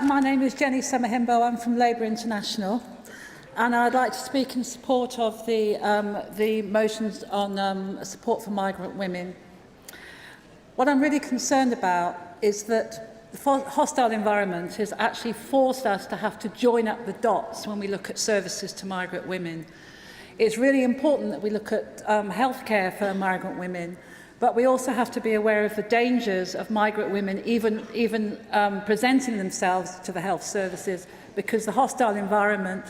My name is Jenny Mahimbo. I'm from Labour International, and I'd like to speak in support of the motions on support for migrant women. What I'm really concerned about is that the hostile environment has actually forced us to have to join up the dots when we look at services to migrant women. It's really important that we look at healthcare for migrant women, but we also have to be aware of the dangers of migrant women even presenting themselves to the health services, because the hostile environment,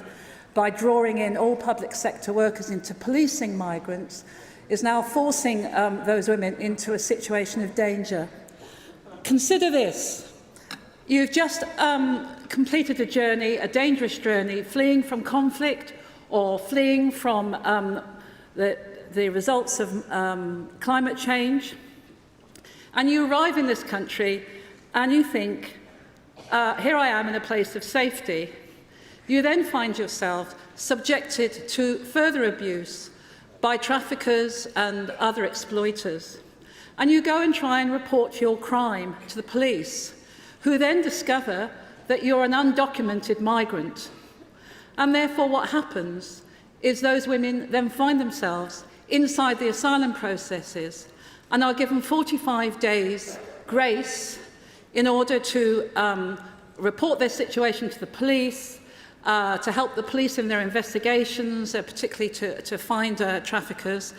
by drawing in all public sector workers into policing migrants, is now forcing those women into a situation of danger. Consider this. You've just completed a journey, a dangerous journey, fleeing from conflict or fleeing from the results of climate change, and you arrive in this country and you think, here I am in a place of safety. You then find yourself subjected to further abuse by traffickers and other exploiters, and you go and try and report your crime to the police, who then discover that you're an undocumented migrant. And therefore what happens is those women then find themselves inside the asylum processes and are given 45 days grace in order to report their situation to the police, to help the police in their investigations, particularly to find traffickers,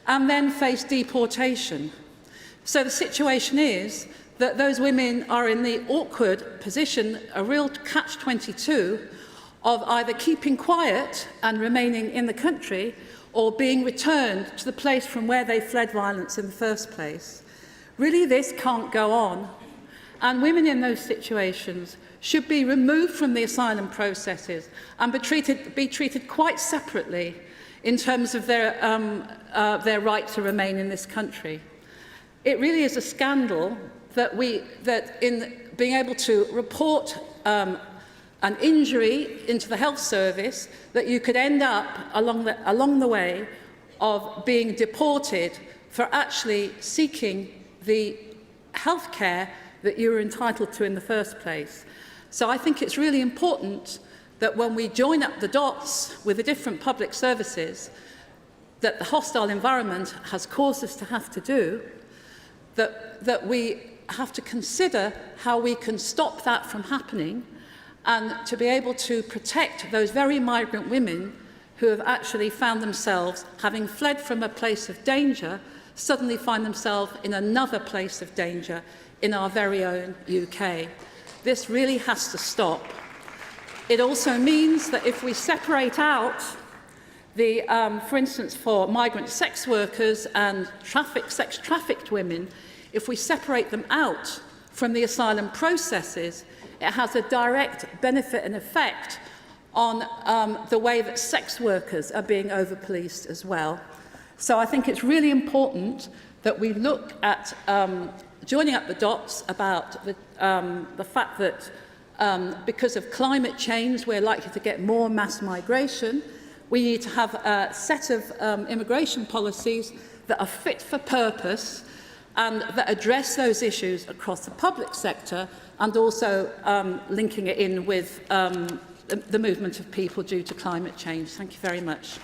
and then face deportation. So the situation is that those women are in the awkward position, a real catch-22, of either keeping quiet and remaining in the country or being returned to the place from where they fled violence in the first place. Really, this can't go on, and women in those situations should be removed from the asylum processes and be treated quite separately in terms of their right to remain in this country. It really is a scandal that in being able to report an injury into the health service, that you could end up along the way of being deported for actually seeking the health care that you were entitled to in the first place. So I think it's really important that when we join up the dots with the different public services that the hostile environment has caused us to have to do, that we have to consider how we can stop that from happening, and to be able to protect those very migrant women who have actually found themselves, having fled from a place of danger, suddenly find themselves in another place of danger in our very own UK. This really has to stop. It also means that if we separate out for instance, for migrant sex workers and sex trafficked women, if we separate them out from the asylum processes, it has a direct benefit and effect on the way that sex workers are being over-policed as well. So I think it's really important that we look at joining up the dots about the fact that because of climate change, we're likely to get more mass migration. We need to have a set of immigration policies that are fit for purpose and that address those issues across the public sector, and also linking it in with the movement of people due to climate change. Thank you very much.